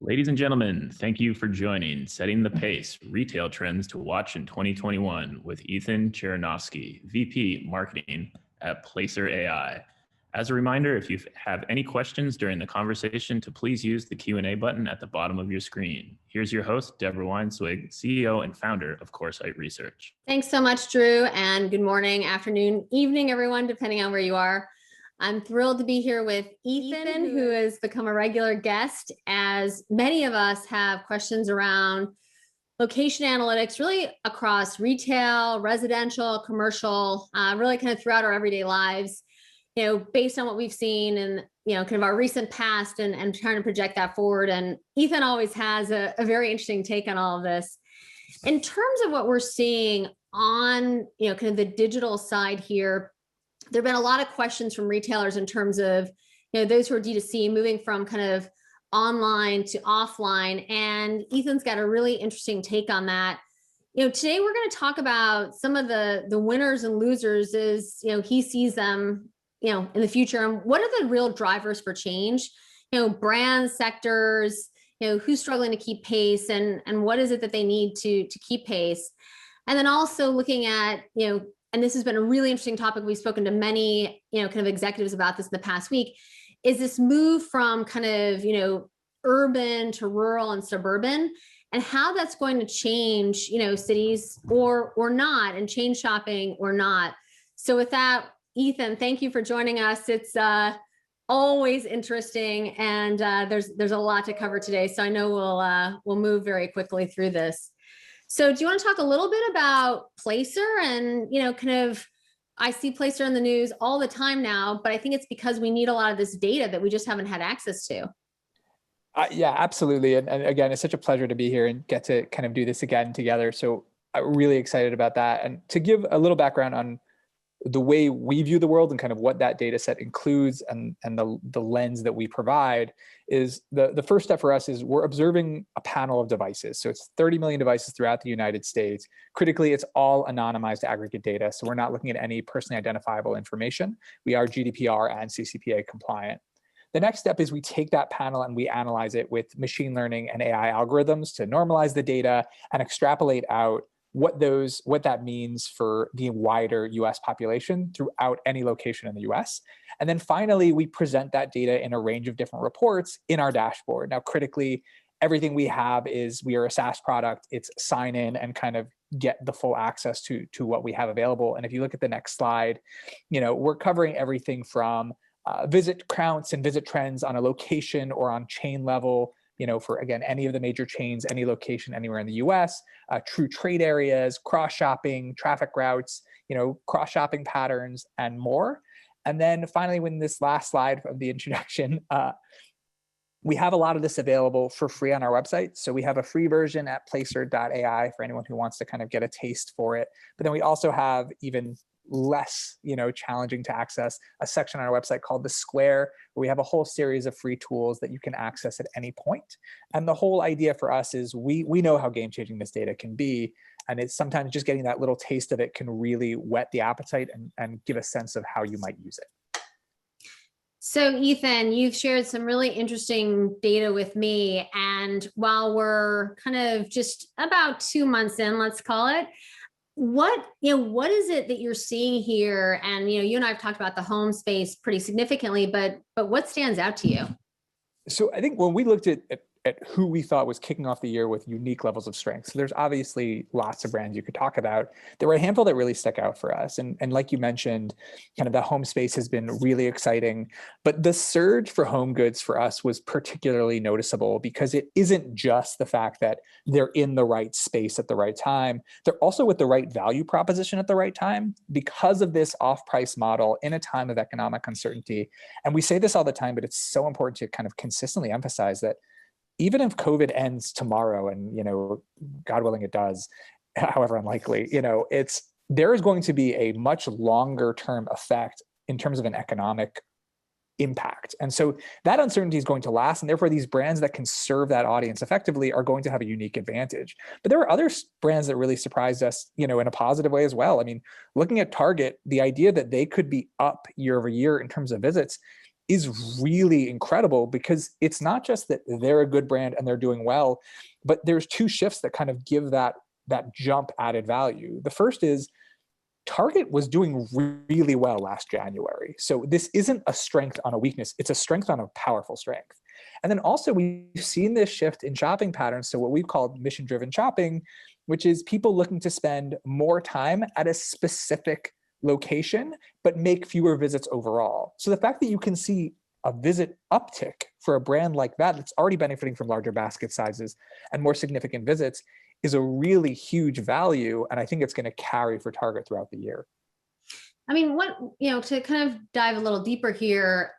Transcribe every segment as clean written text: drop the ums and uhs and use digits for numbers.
Ladies and gentlemen, thank you for joining Setting the Pace, Retail Trends to Watch in 2021 with Ethan Cherinovsky, VP Marketing at Placer AI. As a reminder, if you have any questions during the conversation, to please use the Q&A button at the bottom of your screen. Here's your host, Deborah Weinswig, CEO and founder of Coresight Research. Thanks so much, Drew, and good morning, afternoon, evening, everyone, depending on where you are. I'm thrilled to be here with Ethan, who has become a regular guest, as many of us have questions around location analytics, really across retail, residential, commercial, really kind of throughout our everyday lives, based on what we've seen and, kind of our recent past and trying to project that forward. And Ethan always has a very interesting take on all of this. In terms of what we're seeing on, kind of the digital side here, there have been a lot of questions from retailers in terms of, those who are D2C moving from kind of online to offline. And Ethan's got a really interesting take on that. Today we're going to talk about some of the winners and losers as, he sees them, in the future. And what are the real drivers for change? Brands, sectors, who's struggling to keep pace and what is it that they need to keep pace? And then also looking at, and this has been a really interesting topic. We've spoken to many, kind of executives about this in the past week, is this move from kind of, urban to rural and suburban, and how that's going to change, cities or not, and change shopping or not. So with that, Ethan, thank you for joining us. It's always interesting, and there's a lot to cover today. So I know we'll move very quickly through this. So do you want to talk a little bit about Placer and, kind of, I see Placer in the news all the time now, but I think it's because we need a lot of this data that we just haven't had access to. Yeah, absolutely. And again, it's such a pleasure to be here and get to kind of do this again together. So I'm really excited about that. And to give a little background on the way we view the world and kind of what that data set includes and the lens that we provide is the first step for us is we're observing a panel of devices. So it's 30 million devices throughout the United States. Critically, it's all anonymized aggregate data. So we're not looking at any personally identifiable information. We are GDPR and CCPA compliant. The next step is we take that panel and we analyze it with machine learning and AI algorithms to normalize the data and extrapolate out what that means for the wider US population throughout any location in the US. And then finally, we present that data in a range of different reports in our dashboard. Now, critically, everything we have is we are a SaaS product. It's sign in and kind of get the full access to what we have available. And if you look at the next slide, we're covering everything from visit counts and visit trends on a location or on chain level, for, again, any of the major chains, any location, anywhere in the US, true trade areas, cross-shopping, traffic routes, cross-shopping patterns, and more. And then finally, when this last slide of the introduction, we have a lot of this available for free on our website. So we have a free version at placer.ai for anyone who wants to kind of get a taste for it. But then we also have even less, challenging to access, a section on our website called The Square, where we have a whole series of free tools that you can access at any point. And the whole idea for us is we know how game-changing this data can be. And it's sometimes just getting that little taste of it can really whet the appetite and give a sense of how you might use it. So Ethan, you've shared some really interesting data with me. And while we're kind of just about 2 months in, let's call it, what is it that you're seeing here? And, you and I have talked about the home space pretty significantly, but what stands out to you? So I think when we looked at who we thought was kicking off the year with unique levels of strength, so there's obviously lots of brands you could talk about. There were a handful that really stuck out for us. And like you mentioned, kind of the home space has been really exciting. But the surge for home goods for us was particularly noticeable because it isn't just the fact that they're in the right space at the right time. They're also with the right value proposition at the right time because of this off-price model in a time of economic uncertainty. And we say this all the time, but it's so important to kind of consistently emphasize that even if COVID ends tomorrow, and God willing it does, however unlikely, there is going to be a much longer term effect in terms of an economic impact. And so that uncertainty is going to last, and therefore these brands that can serve that audience effectively are going to have a unique advantage. But there were other brands that really surprised us, in a positive way as well. I mean, looking at Target, the idea that they could be up year over year in terms of visits is really incredible, because it's not just that they're a good brand and they're doing well, but there's two shifts that kind of give that jump added value. The first is Target was doing really well last January. So this isn't a strength on a weakness, it's a strength on a powerful strength. And then also we've seen this shift in shopping patterns. So what we've called mission-driven shopping, which is people looking to spend more time at a specific location, but make fewer visits overall. So the fact that you can see a visit uptick for a brand like that, that's already benefiting from larger basket sizes and more significant visits, is a really huge value. And I think it's going to carry for Target throughout the year. I mean, to kind of dive a little deeper here,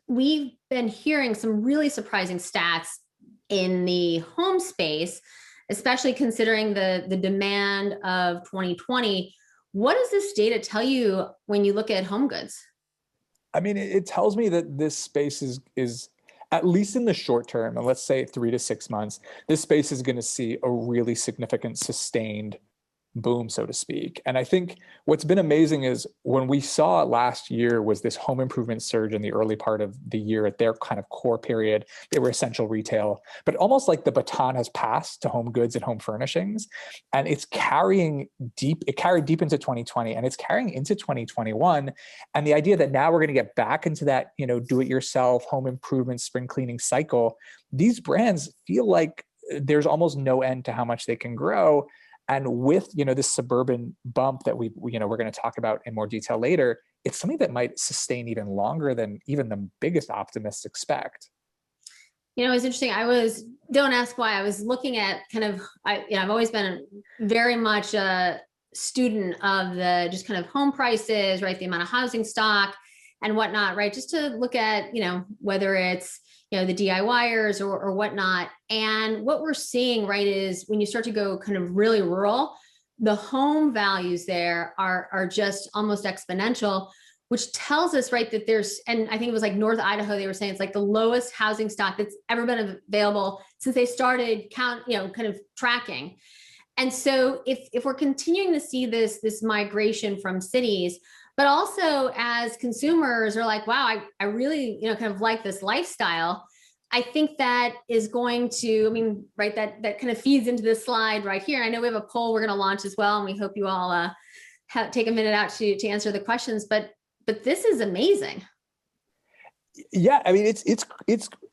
we've been hearing some really surprising stats in the home space, especially considering the demand of 2020. What does this data tell you when you look at home goods? I mean, it tells me that this space is at least in the short term, and let's say 3 to 6 months, this space is going to see a really significant sustained boom, so to speak. And I think what's been amazing is when we saw last year was this home improvement surge in the early part of the year at their kind of core period. They were essential retail, but almost like the baton has passed to home goods and home furnishings. And it's carrying deep, it carried deep into 2020 and it's carrying into 2021. And the idea that now we're going to get back into that, do-it-yourself home improvement, spring cleaning cycle, these brands feel like there's almost no end to how much they can grow. And with, this suburban bump that we're going to talk about in more detail later, it's something that might sustain even longer than even the biggest optimists expect. It's interesting. Don't ask why, I was looking at I've always been very much a student of the just kind of home prices, right? The amount of housing stock and whatnot, right? Just to look at, whether it's, the DIYers or whatnot. And what we're seeing, right, is when you start to go kind of really rural, the home values there are just almost exponential, which tells us, right, that and I think it was like North Idaho, they were saying it's like the lowest housing stock that's ever been available since they started kind of tracking. And so if we're continuing to see this migration from cities, but also as consumers are like, wow, I really, kind of like this lifestyle, I think that is going to, right, that kind of feeds into this slide right here. I know we have a poll we're going to launch as well, and we hope you all take a minute out to answer the questions, but this is amazing. Yeah, I mean, it's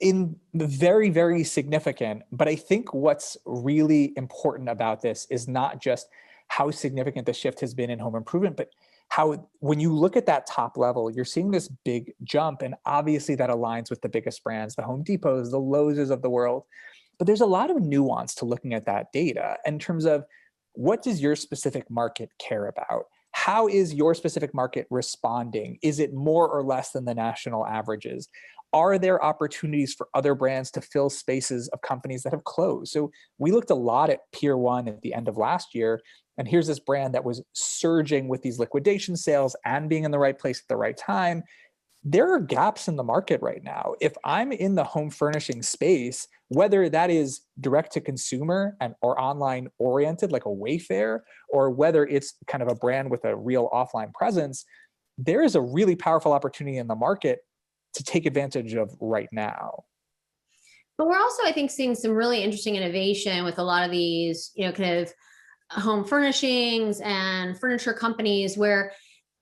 in the very, very significant, but I think what's really important about this is not just how significant the shift has been in home improvement, but how when you look at that top level, you're seeing this big jump. And obviously that aligns with the biggest brands, the Home Depots, the Lowe's of the world. But there's a lot of nuance to looking at that data in terms of what does your specific market care about? How is your specific market responding? Is it more or less than the national averages? Are there opportunities for other brands to fill spaces of companies that have closed? So we looked a lot at Pier 1 at the end of last year, and here's this brand that was surging with these liquidation sales and being in the right place at the right time. There are gaps in the market right now. If I'm in the home furnishing space, whether that is direct to consumer or online oriented like a Wayfair, or whether it's kind of a brand with a real offline presence, there is a really powerful opportunity in the market to take advantage of right now. But we're also, I think, seeing some really interesting innovation with a lot of these, kind of home furnishings and furniture companies where,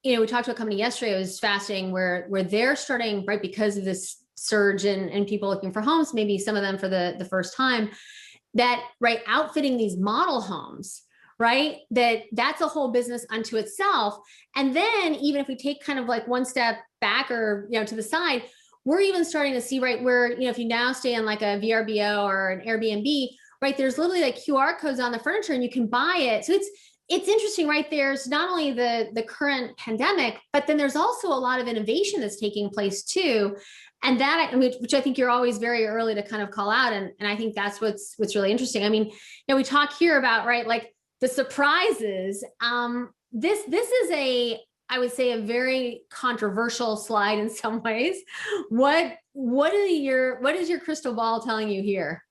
we talked to a company yesterday, it was fascinating, where they're starting, right, because of this surge in people looking for homes, maybe some of them for the first time, that, right, outfitting these model homes, right, that's a whole business unto itself. And then even if we take kind of like one step back or, to the side, we're even starting to see, right, where, if you now stay in like a VRBO or an Airbnb, right, there's literally like QR codes on the furniture and you can buy it. So it's interesting, right? There's not only the current pandemic, but then there's also a lot of innovation that's taking place too. And that, which I think you're always very early to kind of call out. And I think that's what's really interesting. I mean, we talk here about, right, like the surprises. This is I would say a very controversial slide in some ways. What is your crystal ball telling you here?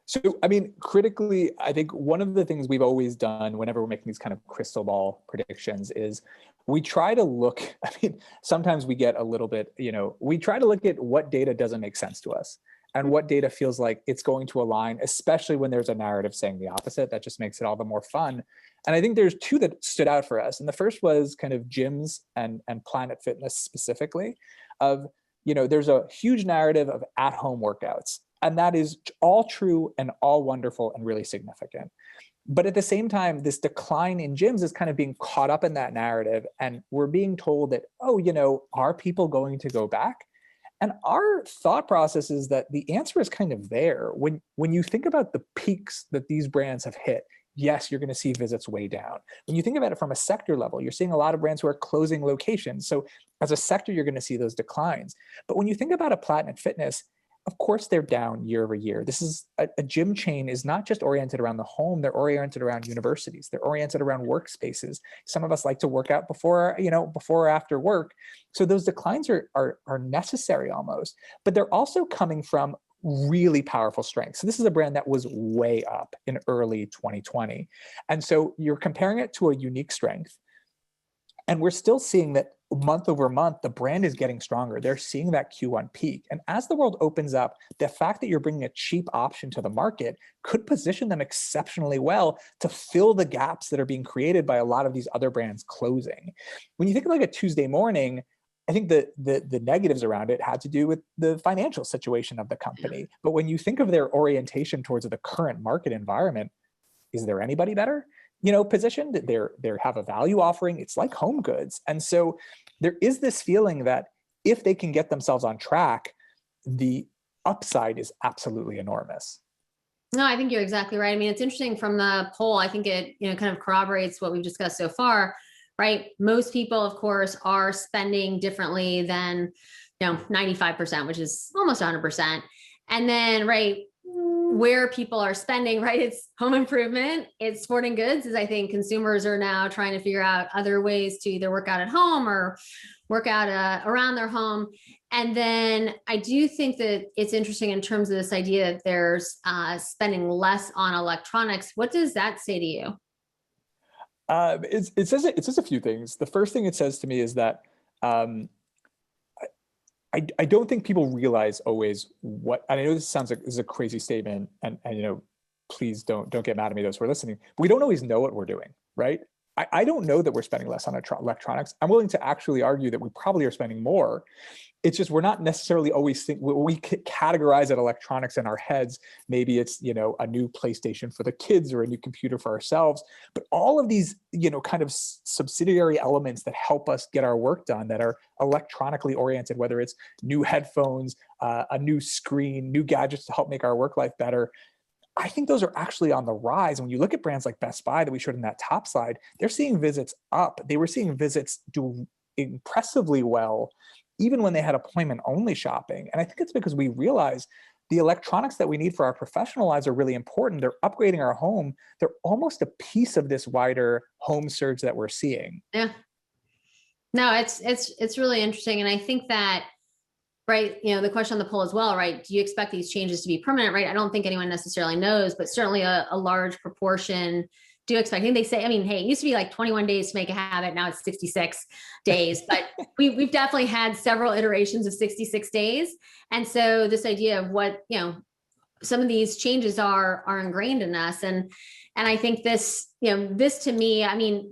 So, I mean, critically, I think one of the things we've always done whenever we're making these kind of crystal ball predictions is we try to look, I mean, sometimes we get a little bit, we try to look at what data doesn't make sense to us and what data feels like it's going to align, especially when there's a narrative saying the opposite. That just makes it all the more fun. And I think there's two that stood out for us. And the first was kind of gyms and Planet Fitness specifically of, there's a huge narrative of at-home workouts. And that is all true and all wonderful and really significant. But at the same time, this decline in gyms is kind of being caught up in that narrative. And we're being told that, are people going to go back? And our thought process is that the answer is kind of there. When you think about the peaks that these brands have hit, yes, you're going to see visits way down. When you think about it from a sector level, you're seeing a lot of brands who are closing locations. So as a sector, you're going to see those declines. But when you think about a Planet Fitness, of course, they're down year over year. This is a gym chain is not just oriented around the home. They're oriented around universities. They're oriented around workspaces. Some of us like to work out before or after work. So those declines are necessary almost, but they're also coming from really powerful strength. So this is a brand that was way up in early 2020. And so you're comparing it to a unique strength. And we're still seeing that month over month, the brand is getting stronger. They're seeing that Q1 peak. And as the world opens up, the fact that you're bringing a cheap option to the market could position them exceptionally well to fill the gaps that are being created by a lot of these other brands closing. When you think of like a Tuesday Morning, I think the negatives around it had to do with the financial situation of the company. But when you think of their orientation towards the current market environment, is there anybody better? Positioned, they have a value offering. It's like home goods. And so there is this feeling that if they can get themselves on track, the upside is absolutely enormous. No, I think you're exactly right. I mean, it's interesting from the poll. I think it, kind of corroborates what we've discussed so far, right? Most people, of course, are spending differently than, 95%, which is almost 100%. And then, right, where people are spending, right? It's home improvement, it's sporting goods, as I think consumers are now trying to figure out other ways to either work out at home or work out around their home. And then I do think that it's interesting in terms of this idea that there's spending less on electronics. What does that say to you? It says a few things. The first thing it says to me is that I don't think people realize always what, and I know this sounds like this is a crazy statement, and please don't get mad at me, those who are listening, but we don't always know what we're doing, right? I don't know that we're spending less on electronics. I'm willing to actually argue that we probably are spending more. It's just we're not necessarily always we categorize it electronics in our heads. Maybe it's a new PlayStation for the kids or a new computer for ourselves. But all of these kind of subsidiary elements that help us get our work done that are electronically oriented, whether it's new headphones, a new screen, new gadgets to help make our work life better. I think those are actually on the rise. When you look at brands like Best Buy that we showed in that top slide, they're seeing visits up. They were seeing visits do impressively well, even when they had appointment-only shopping. And I think it's because we realize the electronics that we need for our professional lives are really important. They're upgrading our home. They're almost a piece of this wider home surge that we're seeing. Yeah. No, it's really interesting. And I think that, right, the question on the poll as well, right? Do you expect these changes to be permanent, right? I don't think anyone necessarily knows, but certainly a large proportion do expect. I think they say, hey, it used to be like 21 days to make a habit. Now it's 66 days, but we've definitely had several iterations of 66 days. And so this idea of what, some of these changes are ingrained in us. And I think this, this to me,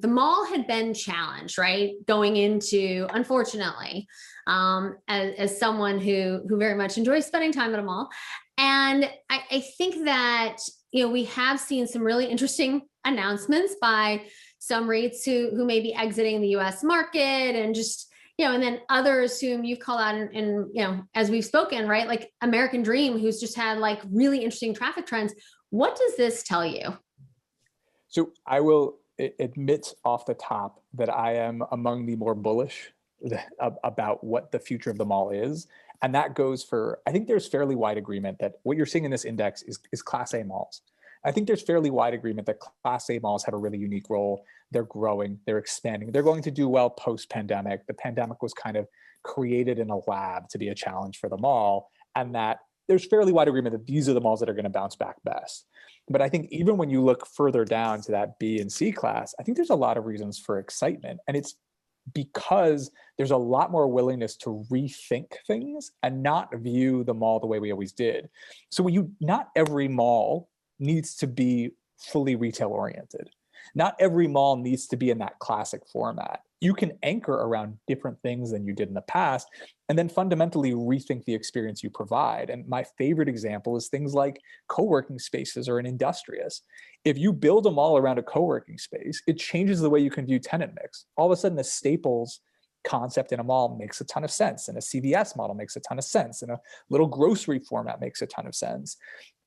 the mall had been challenged, right? Going into, unfortunately, as someone who very much enjoys spending time at a mall. And I think that, we have seen some really interesting announcements by some REITs who may be exiting the US market, and just, and then others whom you've called out and as we've spoken, right? Like American Dream, who's just had like really interesting traffic trends. What does this tell you? So I will admit off the top that I am among the more bullish about what the future of the mall is. And that goes for, I think there's fairly wide agreement that what you're seeing in this index is Class A malls. I think there's fairly wide agreement that Class A malls have a really unique role. They're growing, they're expanding, they're going to do well post-pandemic. The pandemic was kind of created in a lab to be a challenge for the mall, and that there's fairly wide agreement that these are the malls that are going to bounce back best. But I think even when you look further down to that B and C class, I think there's a lot of reasons for excitement. And it's because there's a lot more willingness to rethink things and not view the mall the way we always did. So not every mall needs to be fully retail oriented. Not every mall needs to be in that classic format. You can anchor around different things than you did in the past, and then fundamentally rethink the experience you provide. And my favorite example is things like co-working spaces or an Industrious. If you build a mall around a co-working space, it changes the way you can view tenant mix. All of a sudden, a Staples concept in a mall makes a ton of sense, and a CVS model makes a ton of sense, and a little grocery format makes a ton of sense.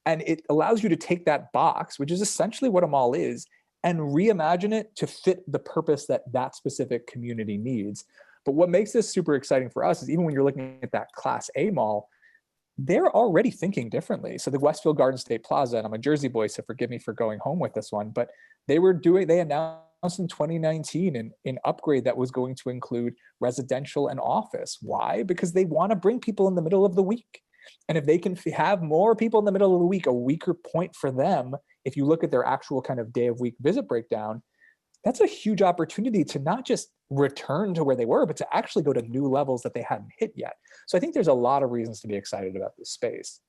And it allows you to take that box, which is essentially what a mall is, and reimagine it to fit the purpose that that specific community needs. But what makes this super exciting for us is even when you're looking at that Class A mall, they're already thinking differently. So the Westfield Garden State Plaza, and I'm a Jersey boy, so forgive me for going home with this one, but they announced in 2019 an upgrade that was going to include residential and office. Why? Because they want to bring people in the middle of the week. And if they can have more people in the middle of the week, a weaker point for them, if you look at their actual kind of day of week visit breakdown, that's a huge opportunity to not just return to where they were, but to actually go to new levels that they hadn't hit yet. So I think there's a lot of reasons to be excited about this space.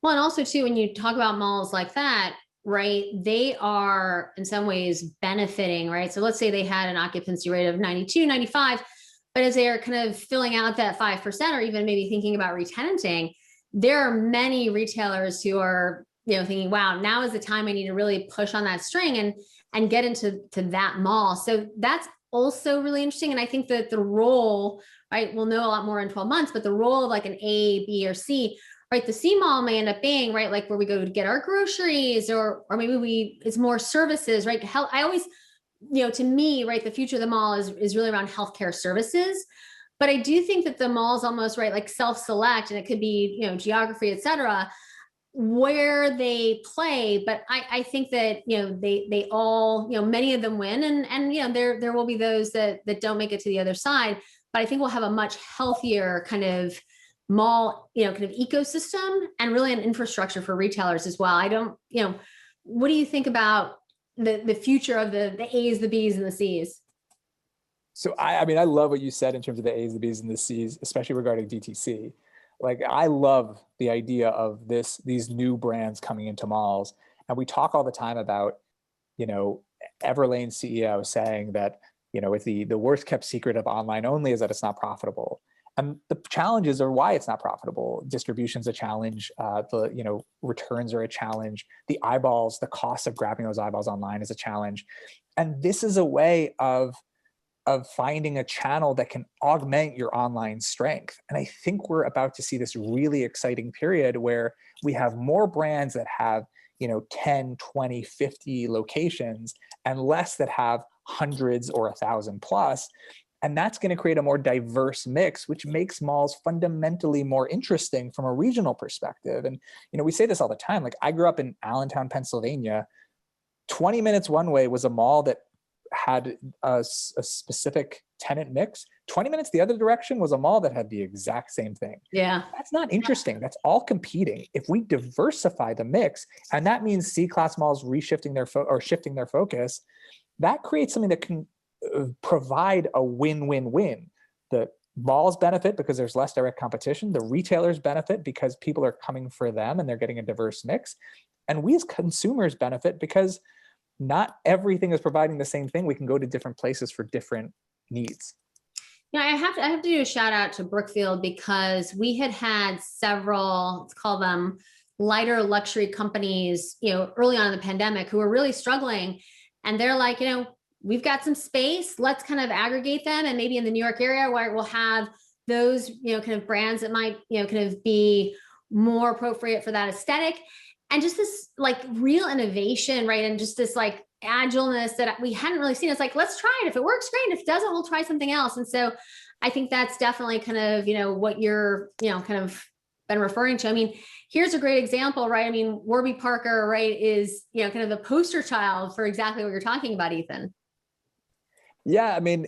Well, and also too, when you talk about malls like that, right, they are in some ways benefiting, right? So let's say they had an occupancy rate of 92, 95, but as they are kind of filling out that 5%, or even maybe thinking about retenanting, there are many retailers who are, thinking, wow, now is the time I need to really push on that string and get into that mall. So that's also really interesting. And I think that the role, right, we'll know a lot more in 12 months, but the role of like an A, B, or C, right, the C mall may end up being, right, like where we go to get our groceries, or maybe it's more services, right? I always, to me, right, the future of the mall is really around healthcare services. But I do think that the mall's almost, right, like self-select, and it could be, geography, et cetera, where they play. But I think that, they all, many of them win, and there will be those that don't make it to the other side. But I think we'll have a much healthier kind of mall, kind of ecosystem, and really an infrastructure for retailers as well. I don't, what do you think about the future of the A's, the B's, and the C's? So I love what you said in terms of the A's, the B's, and the C's, especially regarding DTC. Like, I love the idea of these new brands coming into malls. And we talk all the time about, Everlane CEO saying that, with the worst kept secret of online only is that it's not profitable. And the challenges are why it's not profitable. Distribution's a challenge. The returns are a challenge. The eyeballs, the cost of grabbing those eyeballs online is a challenge. And this is a way of finding a channel that can augment your online strength. And I think we're about to see this really exciting period where we have more brands that have 10, 20, 50 locations, and less that have hundreds or 1,000 plus. And that's going to create a more diverse mix, which makes malls fundamentally more interesting from a regional perspective. And, we say this all the time. Like, I grew up in Allentown, Pennsylvania. 20 minutes one way was a mall that had a specific tenant mix. 20 minutes the other direction was a mall that had the exact same thing. Yeah. That's not interesting. That's all competing. If we diversify the mix, and that means C-class malls shifting their focus, that creates something that can provide a win-win-win. The malls benefit because there's less direct competition. The retailers benefit because people are coming for them and they're getting a diverse mix. And we as consumers benefit because not everything is providing the same thing. We can go to different places for different needs. I have to do a shout out to Brookfield, because we had several, let's call them lighter luxury companies, early on in the pandemic, who were really struggling. And they're like, we've got some space, let's kind of aggregate them. And maybe in the New York area where we'll have those, kind of brands that might, kind of be more appropriate for that aesthetic. And just this like real innovation, right? And just this like agileness that we hadn't really seen. It's like, let's try it. If it works, great. If it doesn't, we'll try something else. And so I think that's definitely kind of, what you're, kind of been referring to. I mean, here's a great example, right? I mean, Warby Parker, right, is, kind of the poster child for exactly what you're talking about, Ethan. Yeah. I mean,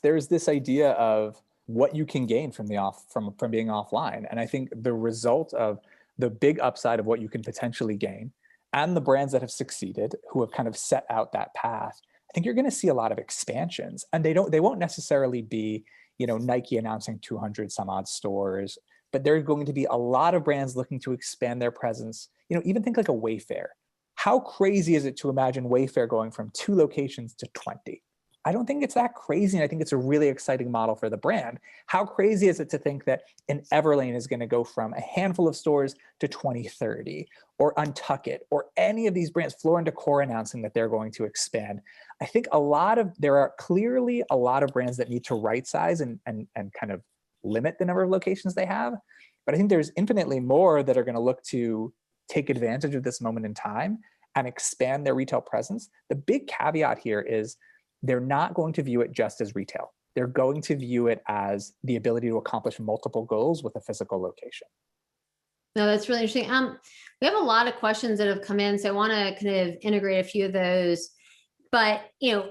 there's this idea of what you can gain from from being offline. And I think the result of the big upside of what you can potentially gain, and the brands that have succeeded, who have kind of set out that path, I think you're going to see a lot of expansions, and they won't necessarily be, Nike announcing 200 some odd stores, but there are going to be a lot of brands looking to expand their presence. Even think like a Wayfair. How crazy is it to imagine Wayfair going from 2 locations to 20? I don't think it's that crazy, and I think it's a really exciting model for the brand. How crazy is it to think that an Everlane is going to go from a handful of stores to 20, 30, or Untuckit, or any of these brands, Floor & Decor announcing that they're going to expand. I think there are clearly a lot of brands that need to right size and kind of limit the number of locations they have. But I think there's infinitely more that are going to look to take advantage of this moment in time and expand their retail presence. The big caveat here is they're not going to view it just as retail. They're going to view it as the ability to accomplish multiple goals with a physical location. No, that's really interesting. We have a lot of questions that have come in, so I want to kind of integrate a few of those. But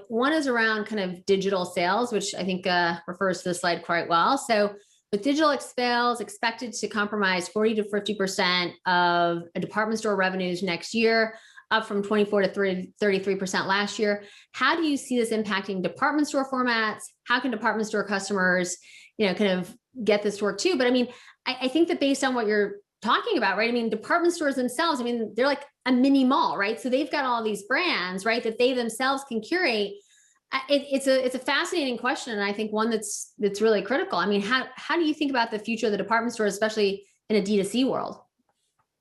one is around kind of digital sales, which I think refers to the slide quite well. So with digital sales expected to comprise 40 to 50% of a department store revenues next year, up from 24 to 33% last year. How do you see this impacting department store formats? How can department store customers, kind of get this to work too? But I mean, I think that based on what you're talking about, right? I mean, department stores themselves, I mean, they're like a mini mall, right? So they've got all these brands, right, that they themselves can curate. It's a fascinating question, and I think one that's really critical. I mean, how do you think about the future of the department store, especially in a D2C world?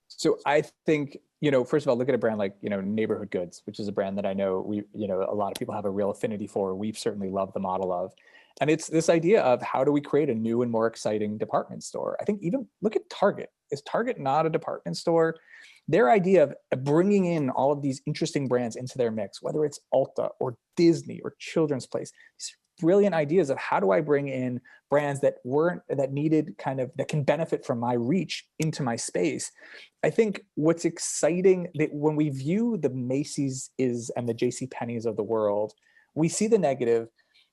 So I think, first of all, look at a brand like, Neighborhood Goods, which is a brand that I know a lot of people have a real affinity for. We've certainly loved the model of. And it's this idea of how do we create a new and more exciting department store? I think even look at Target. Is Target not a department store? Their idea of bringing in all of these interesting brands into their mix, whether it's Ulta or Disney or Children's Place, these brilliant ideas of how do I bring in brands that needed that can benefit from my reach into my space. I think what's exciting that when we view the Macy's and the JCPenney's of the world, we see the negative,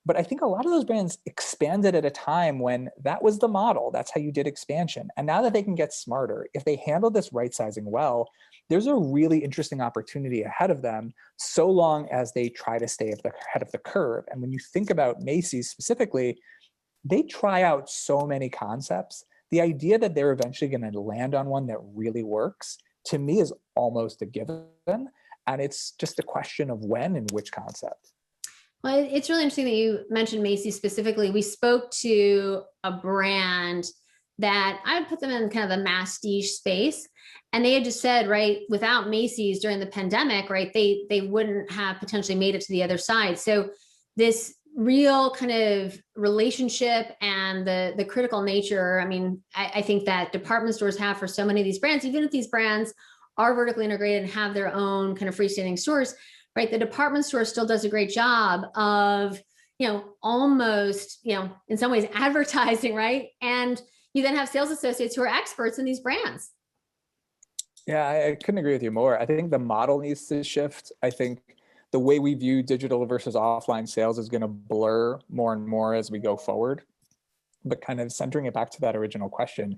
but I think a lot of those brands expanded at a time when that was the model. That's how you did expansion. And now that they can get smarter, if they handle this right sizing well, there's a really interesting opportunity ahead of them, so long as they try to stay ahead of the curve. And when you think about Macy's specifically, they try out so many concepts. The idea that they're eventually going to land on one that really works, to me, is almost a given. And it's just a question of when and which concept. Well, it's really interesting that you mentioned Macy's specifically. We spoke to a brand that I would put them in kind of the masstige space. And they had just said, right, without Macy's during the pandemic, right, they wouldn't have potentially made it to the other side. So this real kind of relationship and the critical nature, I mean, I think that department stores have for so many of these brands, even if these brands are vertically integrated and have their own kind of freestanding stores, right? The department store still does a great job of, almost, in some ways advertising, right? And you then have sales associates who are experts in these brands. Yeah, I couldn't agree with you more. I think the model needs to shift. I think the way we view digital versus offline sales is going to blur more and more as we go forward. But kind of centering it back to that original question,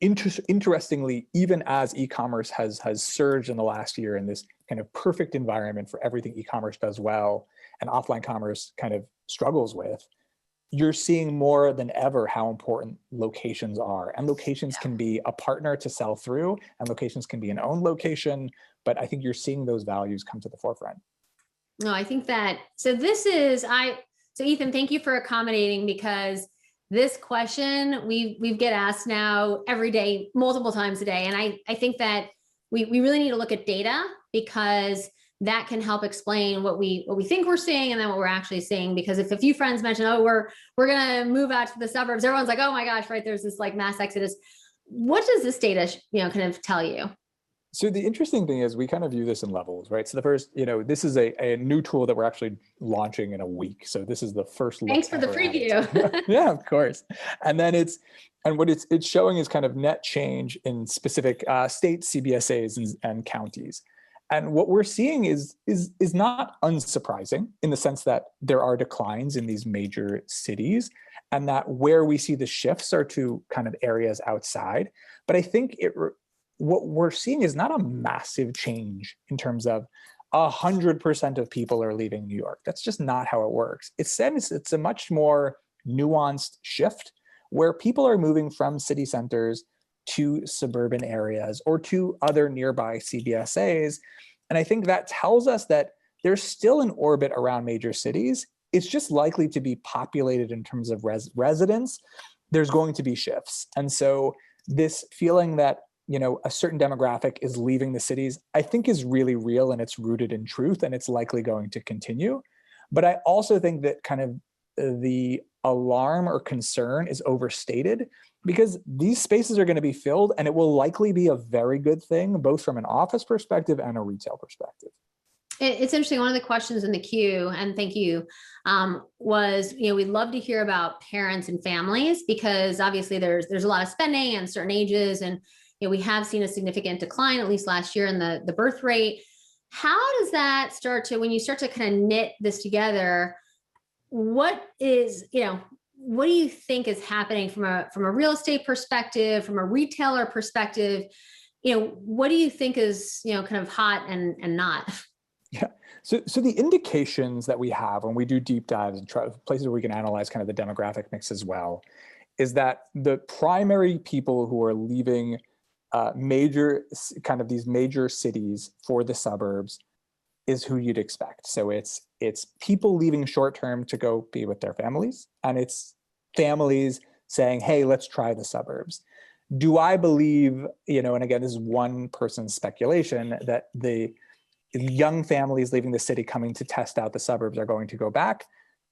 interestingly, even as e-commerce has surged in the last year in this kind of perfect environment for everything e-commerce does well and offline commerce kind of struggles with, you're seeing more than ever how important locations are. And locations can be a partner to sell through, and locations can be an own location. But I think you're seeing those values come to the forefront. No, I think that, so Ethan, thank you for accommodating, because this question we get asked now every day, multiple times a day. And I think that we really need to look at data, because that can help explain what we think we're seeing and then what we're actually seeing. Because if a few friends mention, oh, we're going to move out to the suburbs, everyone's like, oh my gosh, right, there's this like mass exodus. What does this data, kind of tell you? So the interesting thing is we kind of view this in levels, right? So the first, this is a new tool that we're actually launching in a week. So this is the first look. Thanks for the preview. Yeah, of course. And then what it's showing is kind of net change in specific states, CBSAs and counties. And what we're seeing is not unsurprising, in the sense that there are declines in these major cities, and that where we see the shifts are to kind of areas outside. But I think what we're seeing is not a massive change in terms of 100% of people are leaving New York. That's just not how it works. It's a much more nuanced shift where people are moving from city centers to suburban areas or to other nearby CBSAs. And I think that tells us that there's still an orbit around major cities. It's just likely to be populated in terms of residents. There's going to be shifts. And so this feeling that, a certain demographic is leaving the cities, I think is really real, and it's rooted in truth, and it's likely going to continue. But I also think that kind of the alarm or concern is overstated, because these spaces are going to be filled, and it will likely be a very good thing, both from an office perspective and a retail perspective. It's interesting. One of the questions in the queue, and thank you, was, we'd love to hear about parents and families, because obviously there's a lot of spending and certain ages, and we have seen a significant decline, at least last year, in the birth rate. How does that when you start to kind of knit this together, what do you think is happening from a real estate perspective, from a retailer perspective? What do you think is, kind of hot and not? Yeah. So the indications that we have when we do deep dives and places where we can analyze kind of the demographic mix as well, is that the primary people who are leaving these major cities for the suburbs is who you'd expect. So it's people leaving short term to go be with their families, and it's families saying, hey, let's try the suburbs. Do I believe, and again, this is one person's speculation, that the young families leaving the city coming to test out the suburbs are going to go back?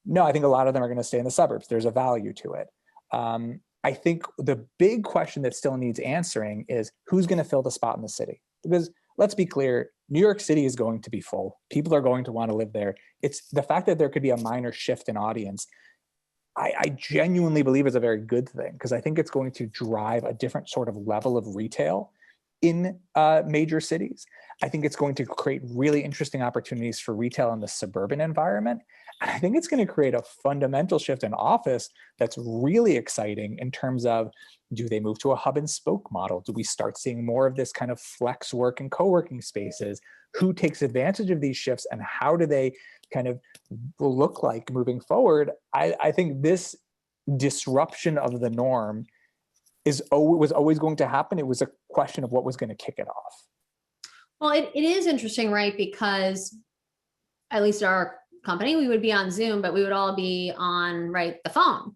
No, I think a lot of them are going to stay in the suburbs. There's a value to it. I think the big question that still needs answering is who's going to fill the spot in the city? Because let's be clear, New York City is going to be full. People are going to want to live there. It's the fact that there could be a minor shift in audience, I genuinely believe is a very good thing, because I think it's going to drive a different sort of level of retail in major cities. I think it's going to create really interesting opportunities for retail in the suburban environment. And I think it's going to create a fundamental shift in office that's really exciting in terms of, do they move to a hub and spoke model? Do we start seeing more of this kind of flex work and co-working spaces? Who takes advantage of these shifts, and how do they kind of look like moving forward? I think this disruption of the norm was always going to happen. It was a question of what was going to kick it off. Well, it is interesting, right? Because at least our company, we would be on Zoom, but we would all be on, the phone.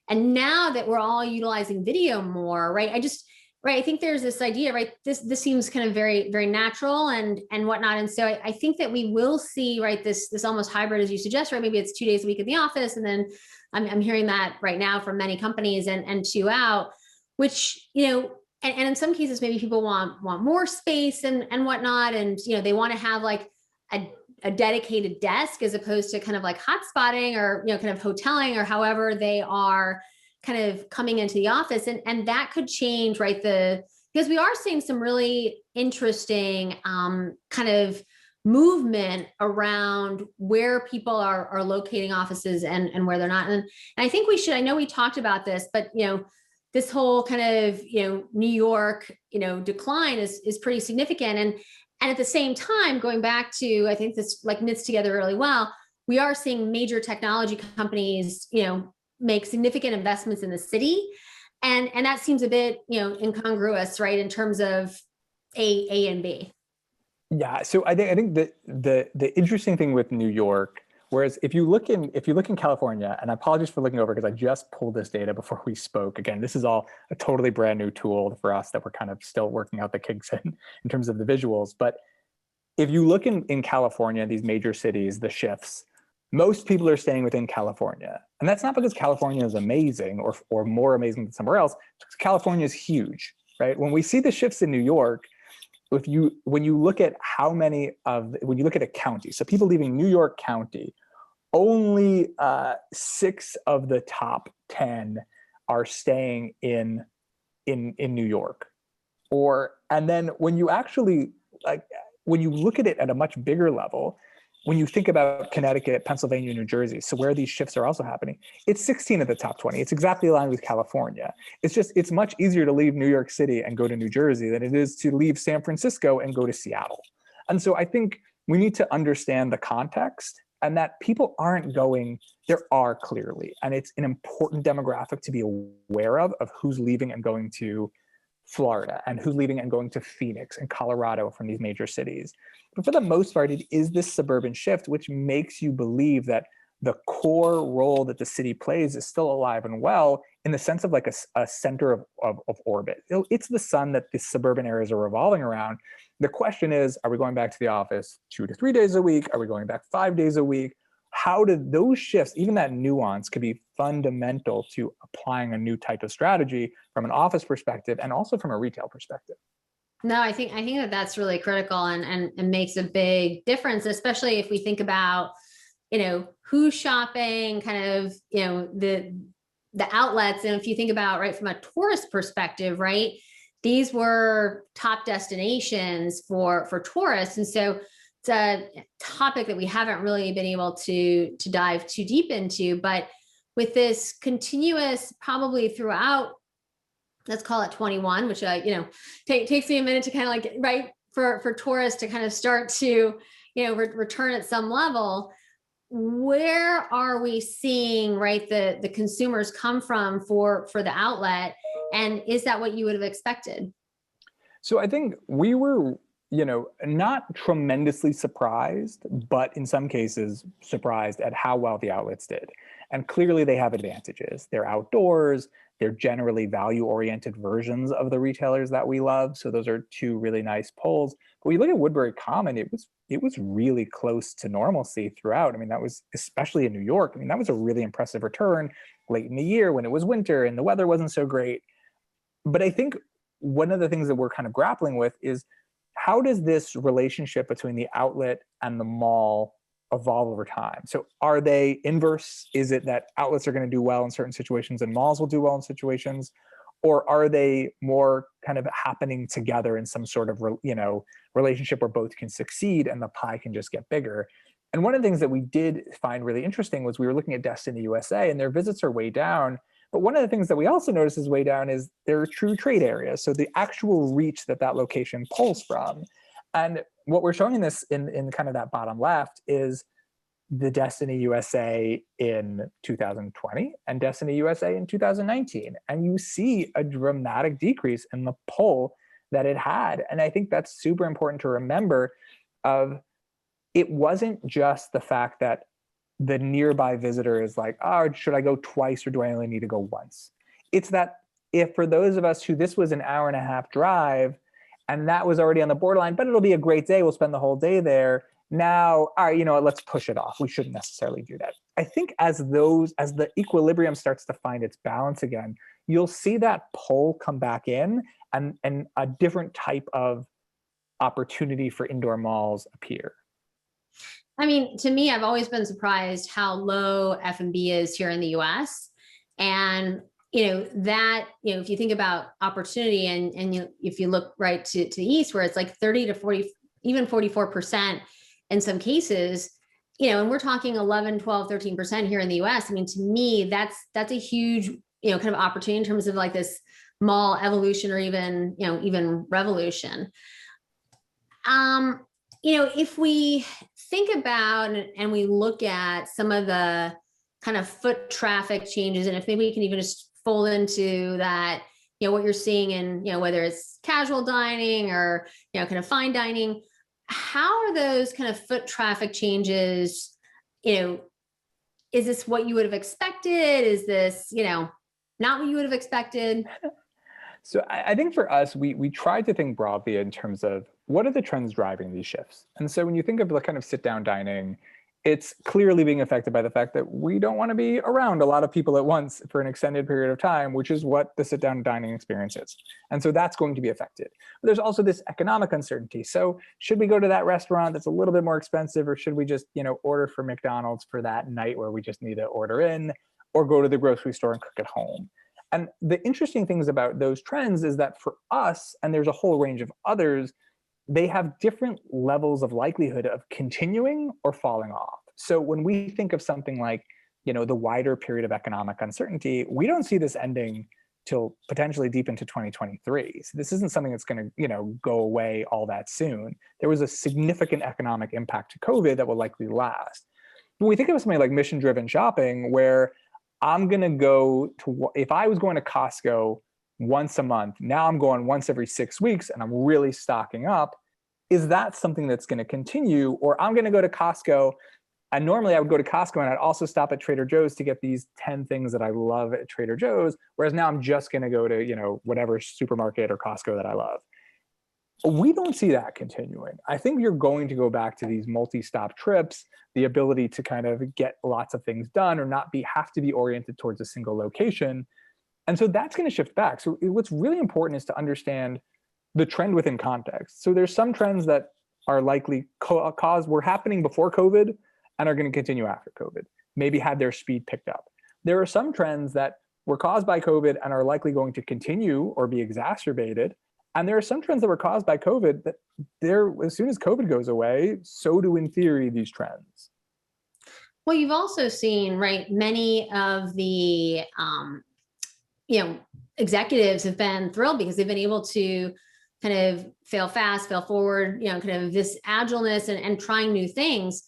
And now that we're all utilizing video more, I think there's this idea, This seems kind of very, very natural and whatnot. And so I think that we will see, this almost hybrid, as you suggest, Maybe it's 2 days a week in the office. And then I'm hearing that right now from many companies and 2 out, which, and in some cases, maybe people want more space and whatnot. And, they want to have a dedicated desk as opposed to kind of hotspotting or, kind of hoteling or however they are kind of coming into the office. And that could change, because we are seeing some really interesting kind of movement around where people are locating offices and where they're not. And I think I know we talked about this, but, this whole kind of, New York, decline is pretty significant. And at the same time, going back to, I think this knits together really well, we are seeing major technology companies, make significant investments in the city. And that seems a bit, incongruous, in terms of A and B. Yeah. So I think that the interesting thing with New York, whereas if you look in California, and I apologize for looking over because I just pulled this data before we spoke. Again, this is all a totally brand new tool for us that we're kind of still working out the kinks in terms of the visuals. But if you look in California, these major cities, the shifts, most people are staying within California. And that's not because California is amazing or more amazing than somewhere else. It's because California is huge, right? When we see the shifts in New York, when you look at when you look at a county, so people leaving New York County, only 6 of the top 10 are staying in New York. And then when you actually when you look at it at a much bigger level, when you think about Connecticut, Pennsylvania, New Jersey, so where these shifts are also happening, it's 16 of the top 20. It's exactly aligned with California. It's much easier to leave New York City and go to New Jersey than it is to leave San Francisco and go to Seattle. And so I think we need to understand the context, and that people aren't going, there are clearly, and it's an important demographic to be aware of who's leaving and going to Florida and who's leaving and going to Phoenix and Colorado from these major cities. But for the most part, it is this suburban shift, which makes you believe that the core role that the city plays is still alive and well, in the sense of like a center of orbit. It's the sun that the suburban areas are revolving around. The question is, are we going back to the office 2 to 3 days a week? Are we going back 5 days a week? How do those shifts, even that nuance, could be fundamental to applying a new type of strategy from an office perspective and also from a retail perspective? No, I think that that's really critical and makes a big difference, especially if we think about, who's shopping, kind of, the outlets. And if you think about, right, from a tourist perspective, right, these were top destinations for tourists. And so it's a topic that we haven't really been able to dive too deep into, but with this continuous, probably throughout, let's call it 21, which, takes me a minute to kind of like, right, for tourists to kind of start to, return at some level. Where are we seeing, right, the consumers come from for the outlet? And is that what you would have expected? So I think we were, not tremendously surprised, but in some cases surprised at how well the outlets did. And clearly they have advantages. They're outdoors. They're generally value-oriented versions of the retailers that we love. So those are two really nice polls. But we look at Woodbury Common, it was really close to normalcy throughout. I mean, that was, especially in New York, that was a really impressive return late in the year when it was winter and the weather wasn't so great. But I think one of the things that we're kind of grappling with is, how does this relationship between the outlet and the mall evolve over time? So are they inverse? Is it that outlets are going to do well in certain situations and malls will do well in situations? Or are they more kind of happening together in some sort of, relationship where both can succeed and the pie can just get bigger? And one of the things that we did find really interesting was we were looking at Destiny USA, and their visits are way down. But one of the things that we also noticed is way down is their true trade areas. So the actual reach that location pulls from. And what we're showing in this in kind of that bottom left is the Destiny USA in 2020 and Destiny USA in 2019. And you see a dramatic decrease in the pull that it had. And I think that's super important to remember. It wasn't just the fact that the nearby visitor is like, oh, should I go twice or do I only need to go once? It's that if for those of us who this was an hour and a half drive and that was already on the borderline, but it'll be a great day, we'll spend the whole day there. Now, all right, let's push it off. We shouldn't necessarily do that. I think as the equilibrium starts to find its balance again, you'll see that pull come back in and a different type of opportunity for indoor malls appear. I mean, to me, I've always been surprised how low F&B is here in the US. And, if you think about opportunity and if you look right to the East, where it's like 30 to 40, even 44% in some cases, and we're talking 11, 12, 13% here in the US. I mean, to me, that's a huge, kind of opportunity in terms of like this mall evolution or even, even revolution. If we think about and we look at some of the kind of foot traffic changes, and if maybe we can even just fold into that, what you're seeing in, whether it's casual dining or, kind of fine dining, how are those kind of foot traffic changes, is this what you would have expected? Is this, not what you would have expected? So I think for us, we tried to think broadly in terms of what are the trends driving these shifts? And so when you think of the kind of sit down dining, it's clearly being affected by the fact that we don't want to be around a lot of people at once for an extended period of time, which is what the sit down dining experience is. And so that's going to be affected. But there's also this economic uncertainty. So should we go to that restaurant that's a little bit more expensive, or should we just, order from McDonald's for that night where we just need to order in, or go to the grocery store and cook at home? And the interesting things about those trends is that for us, and there's a whole range of others, they have different levels of likelihood of continuing or falling off. So when we think of something like, the wider period of economic uncertainty, we don't see this ending till potentially deep into 2023. So this isn't something that's going to, go away all that soon. There was a significant economic impact to COVID that will likely last. When we think of something like mission-driven shopping, where I'm going to go to, if I was going to Costco once a month, now I'm going once every 6 weeks and I'm really stocking up, is that something that's going to continue? Or I'm going to go to Costco, and normally I would go to Costco and I'd also stop at Trader Joe's to get these 10 things that I love at Trader Joe's, whereas now I'm just going to go to, whatever supermarket or Costco that I love. We don't see that continuing. I think you're going to go back to these multi-stop trips, the ability to kind of get lots of things done or not have to be oriented towards a single location. And so that's going to shift back. So what's really important is to understand the trend within context. So there's some trends that are likely were happening before COVID and are going to continue after COVID, maybe had their speed picked up. There are some trends that were caused by COVID and are likely going to continue or be exacerbated. And there are some trends that were caused by COVID that as soon as COVID goes away, so do in theory these trends. Well, you've also seen, right, many of the, executives have been thrilled because they've been able to kind of fail fast, fail forward, kind of this agileness and trying new things.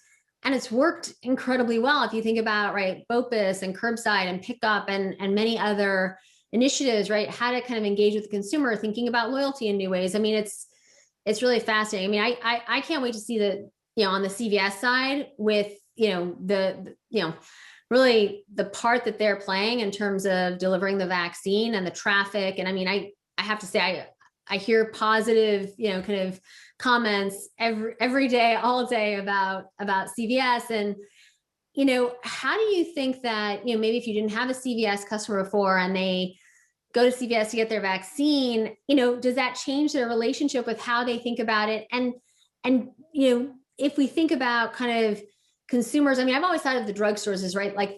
And it's worked incredibly well. If you think about, right, BOPUS and curbside and pickup and many other initiatives, right, how to kind of engage with the consumer, thinking about loyalty in new ways. I mean, it's really fascinating. I mean, I can't wait to see on the CVS side with, really the part that they're playing in terms of delivering the vaccine and the traffic. And I mean, I have to say, I hear positive, kind of comments every day, all day about CVS. And, how do you think that, maybe if you didn't have a CVS customer before and they go to CVS to get their vaccine, does that change their relationship with how they think about it? And, if we think about kind of consumers, I mean, I've always thought of the drugstores as, right, like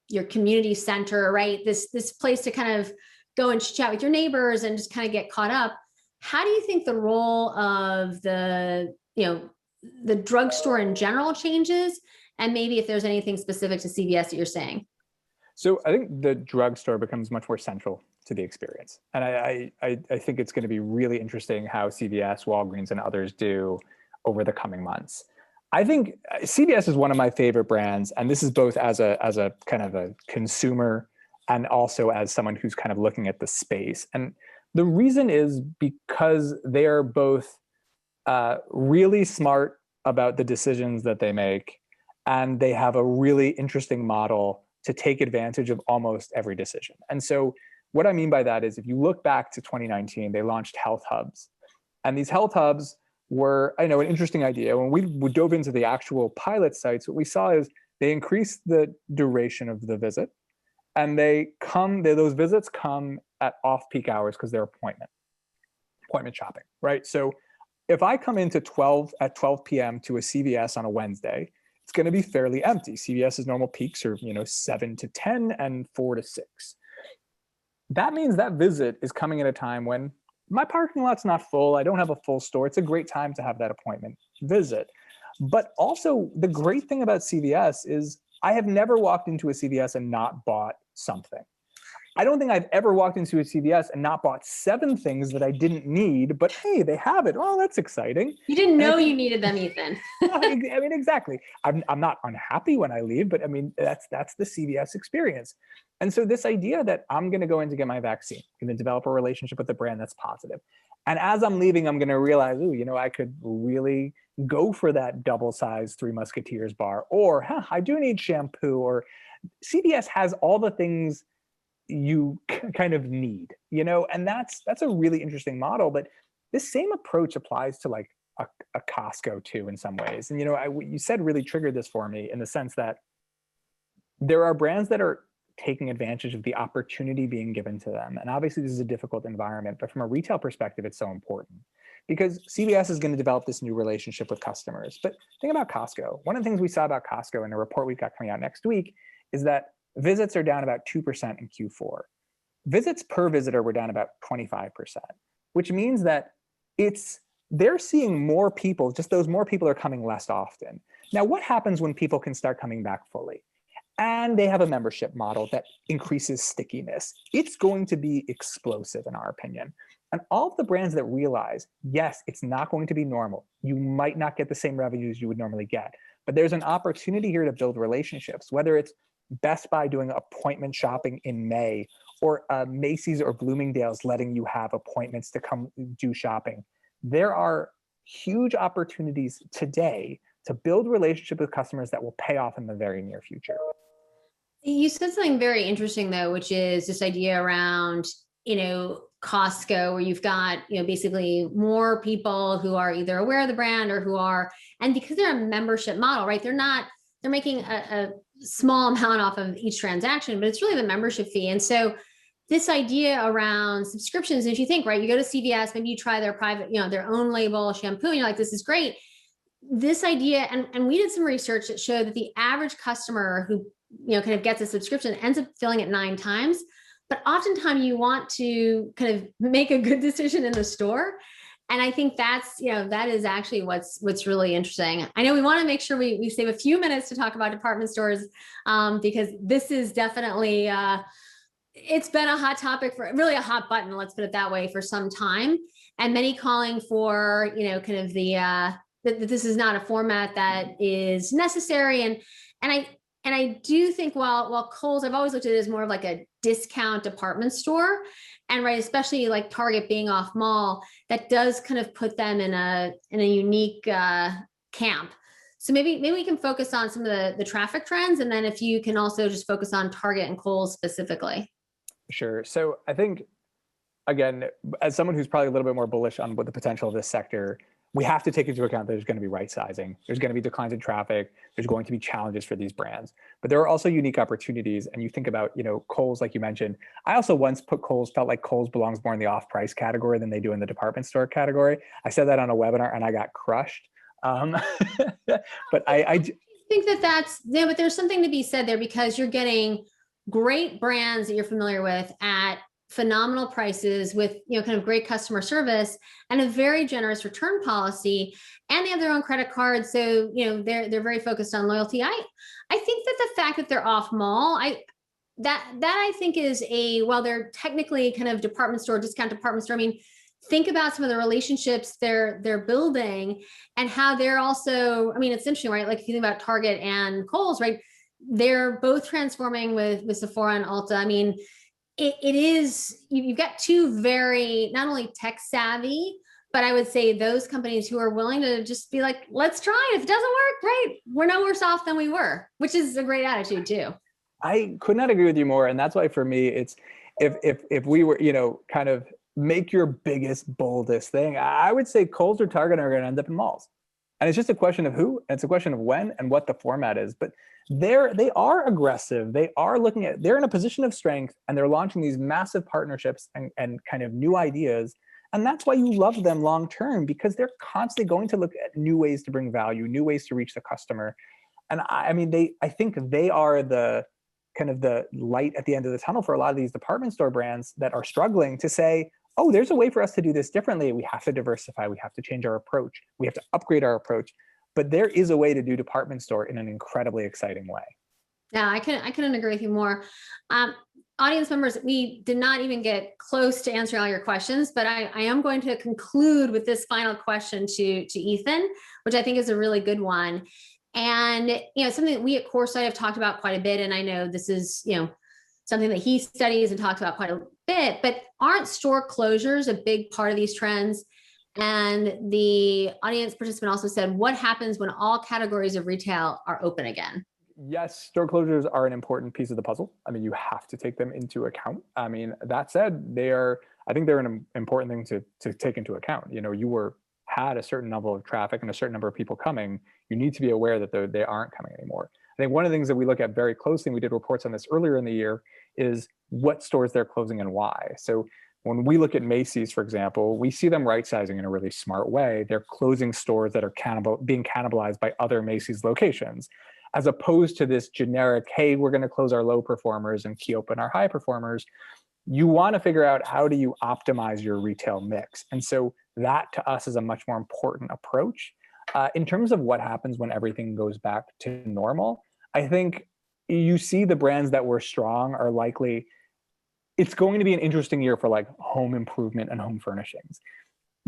your community center, right? This place to kind of go and chat with your neighbors and just kind of get caught up. How do you think the role of the drugstore in general changes? And maybe if there's anything specific to CVS that you're saying? So I think the drugstore becomes much more central to the experience. And I think it's going to be really interesting how CVS, Walgreens, and others do over the coming months. I think CVS is one of my favorite brands. And this is both as a kind of a consumer and also as someone who's kind of looking at the space. And the reason is because they are both really smart about the decisions that they make, and they have a really interesting model to take advantage of almost every decision. And so what I mean by that is if you look back to 2019, they launched health hubs. And these health hubs were, an interesting idea. When we dove into the actual pilot sites, what we saw is they increased the duration of the visit. And those visits come at off-peak hours because they're appointment shopping, right? So if I come into 12 p.m. to a CVS on a Wednesday, it's going to be fairly empty. CVS's normal peaks are, 7 to 10 and 4 to 6. That means that visit is coming at a time when my parking lot's not full. I don't have a full store. It's a great time to have that appointment visit. But also the great thing about CVS is I have never walked into a CVS and not bought something. I don't think I've ever walked into a CVS and not bought 7 things that I didn't need, but hey, they have it. Oh, that's exciting. You didn't know you needed them, Ethan. I mean, exactly. I'm not unhappy when I leave, but I mean, that's the CVS experience. And so this idea that I'm going to go in to get my vaccine, I'm going to develop a relationship with the brand that's positive. And as I'm leaving, I'm going to realize, I could really go for that double-sized Three Musketeers bar, or I do need shampoo, or CVS has all the things you kind of need, and that's a really interesting model. But this same approach applies to like a Costco too, in some ways. And what you said really triggered this for me in the sense that there are brands that are taking advantage of the opportunity being given to them. And obviously this is a difficult environment, but from a retail perspective, it's so important because CVS is going to develop this new relationship with customers. But think about Costco. One of the things we saw about Costco in a report we've got coming out next week is that visits are down about 2% in Q4. Visits per visitor were down about 25%, which means that they're seeing more people, just those more people are coming less often. Now, what happens when people can start coming back fully? and they have a membership model that increases stickiness. It's going to be explosive in our opinion. And all of the brands that realize, yes, it's not going to be normal. You might not get the same revenues you would normally get, but there's an opportunity here to build relationships, whether it's Best Buy doing appointment shopping in May, or Macy's or Bloomingdale's letting you have appointments to come do shopping. There are huge opportunities today to build relationship with customers that will pay off in the very near future. You said something very interesting though, which is this idea around, Costco, where you've got, basically more people who are either aware of the brand or who are, and because they're a membership model, right? They're making a small amount off of each transaction, but it's really the membership fee. And so this idea around subscriptions, if you think, right, you go to CVS, maybe you try their private, their own label shampoo, and you're like, this is great. This idea, and we did some research that showed that the average customer who, kind of gets a subscription ends up filling it 9 times. But oftentimes you want to kind of make a good decision in the store. And I think that's, that is actually what's really interesting. I know we want to make sure we save a few minutes to talk about department stores, because this is definitely, it's been a hot topic for really a hot button, let's put it that way, for some time. And many calling for, kind of that this is not a format that is necessary. And I do think while Kohl's, I've always looked at it as more of like a discount department store, and right, especially like Target being off mall, that does kind of put them in a unique camp. So maybe we can focus on some of the traffic trends, and then if you can also just focus on Target and Kohl's specifically. Sure. So I think, again, as someone who's probably a little bit more bullish on what the potential of this sector, we have to take into account that there's going to be right sizing. There's going to be declines in traffic. There's going to be challenges for these brands, but there are also unique opportunities. And you think about, Kohl's, like you mentioned. I also once felt like Kohl's belongs more in the off-price category than they do in the department store category. I said that on a webinar and I got crushed. But I think but there's something to be said there, because you're getting great brands that you're familiar with at phenomenal prices with, kind of great customer service and a very generous return policy, and they have their own credit card. So, they're very focused on loyalty. I think that the fact that they're off mall, that I think is while they're technically kind of discount department store, I mean, think about some of the relationships they're building and how they're also, I mean, it's interesting, right? Like if you think about Target and Kohl's, right? They're both transforming with Sephora and Ulta. I mean, it is, you've got two very, not only tech savvy, but I would say those companies who are willing to just be like, let's try it. If it doesn't work, great. We're no worse off than we were, which is a great attitude too. I could not agree with you more. And that's why for me, it's, if we were, kind of make your biggest, boldest thing, I would say Kohl's or Target are going to end up in malls. And it's just a question of who, and it's a question of when and what the format is. But they are aggressive. They're in a position of strength, and they're launching these massive partnerships and kind of new ideas. And that's why you love them long term, because they're constantly going to look at new ways to bring value, new ways to reach the customer. And I think they are the kind of the light at the end of the tunnel for a lot of these department store brands that are struggling to say, oh, there's a way for us to do this differently. We have to diversify. We have to change our approach. We have to upgrade our approach. But there is a way to do department store in an incredibly exciting way. Yeah, I couldn't agree with you more. Audience members, we did not even get close to answering all your questions, but I am going to conclude with this final question to Ethan, which I think is a really good one. And, something that we at Coresight have talked about quite a bit. And I know this is, something that he studies and talks about quite a bit, but aren't store closures a big part of these trends? And the audience participant also said, what happens when all categories of retail are open again? Yes, store closures are an important piece of the puzzle. I mean, you have to take them into account. I mean, that said, I think they're an important thing to take into account. You had a certain level of traffic and a certain number of people coming. You need to be aware that they aren't coming anymore. I think one of the things that we look at very closely, and we did reports on this earlier in the year, is what stores they're closing and why. So when we look at Macy's, for example, we see them right-sizing in a really smart way. They're closing stores that are being cannibalized by other Macy's locations, as opposed to this generic, hey, we're going to close our low performers and key open our high performers. You want to figure out, how do you optimize your retail mix? And so that to us is a much more important approach. In terms of what happens when everything goes back to normal, I think you see the brands that were strong are likely, it's going to be an interesting year for like home improvement and home furnishings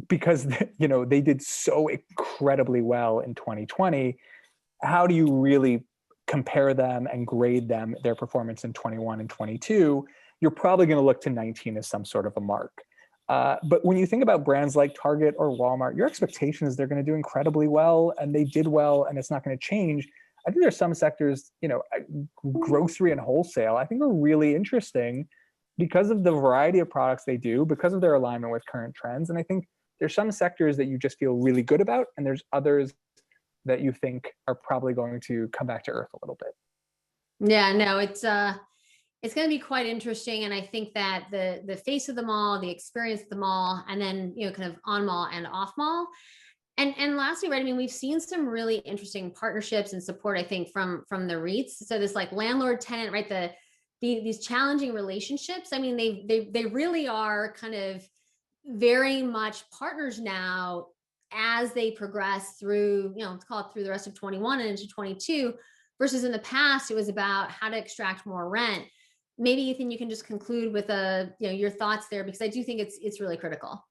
because, you know, they did so incredibly well in 2020. How do you really compare them and grade them, their performance in 21 and 22? You're probably going to look to 19 as some sort of a mark. But when you think about brands like Target or Walmart, your expectation is they're going to do incredibly well, and they did well, and it's not going to change. I think there's some sectors, you know, grocery and wholesale, I think are really interesting because of the variety of products they do, because of their alignment with current trends. And I think there's some sectors that you just feel really good about, and there's others that you think are probably going to come back to earth a little bit. Yeah, no, it's going to be quite interesting. And I think that the face of the mall, the experience of the mall, and then, you know, kind of on mall and off mall. And lastly, right, I mean, we've seen some really interesting partnerships and support, I think, from the REITs. So this like landlord tenant, right, these challenging relationships. I mean, they really are kind of very much partners now as they progress through, you know, let's call it through the rest of 21 and into 22, versus in the past, it was about how to extract more rent. Maybe Ethan, you can just conclude with your thoughts there, because I do think it's really critical.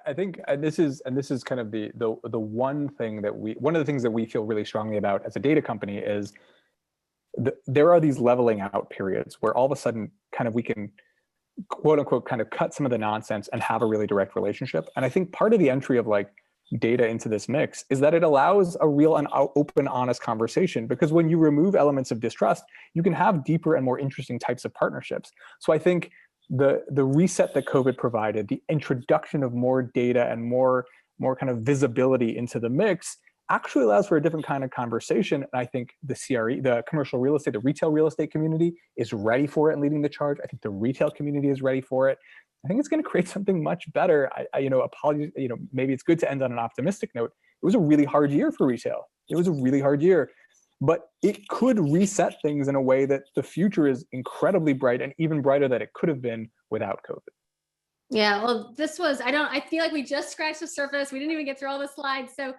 I think this is kind of the one thing that one of the things that we feel really strongly about as a data company is there are these leveling out periods where all of a sudden kind of we can quote unquote kind of cut some of the nonsense and have a really direct relationship. And I think part of the entry of like data into this mix is that it allows a real and open, honest conversation, because when you remove elements of distrust, you can have deeper and more interesting types of partnerships. So I think the reset that COVID provided, the introduction of more data and more kind of visibility into the mix actually allows for a different kind of conversation. And I think the CRE, the commercial real estate, the retail real estate community is ready for it and leading the charge. I think the retail community is ready for it. I think it's going to create something much better. Apologies, maybe it's good to end on an optimistic note. It was a really hard year for retail. It was a really hard year, but it could reset things in a way that the future is incredibly bright, and even brighter than it could have been without COVID. Yeah, well, I feel like we just scratched the surface. We didn't even get through all the slides. So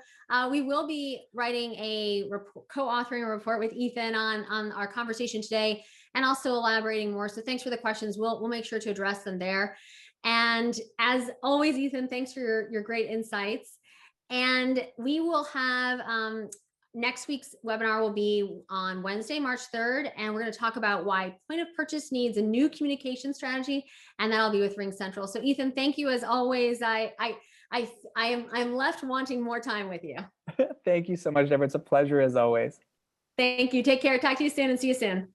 we will be writing co-authoring a report with Ethan on our conversation today, and also elaborating more. So thanks for the questions. We'll make sure to address them there. And as always, Ethan, thanks for your great insights. And we will have next week's webinar will be on Wednesday, March 3rd, and we're going to talk about why point of purchase needs a new communication strategy, and that'll be with Ring Central. So Ethan, thank you as always. I'm left wanting more time with you. Thank you so much, Deborah. It's a pleasure as always. Thank you. Take care. Talk to you soon, and see you soon.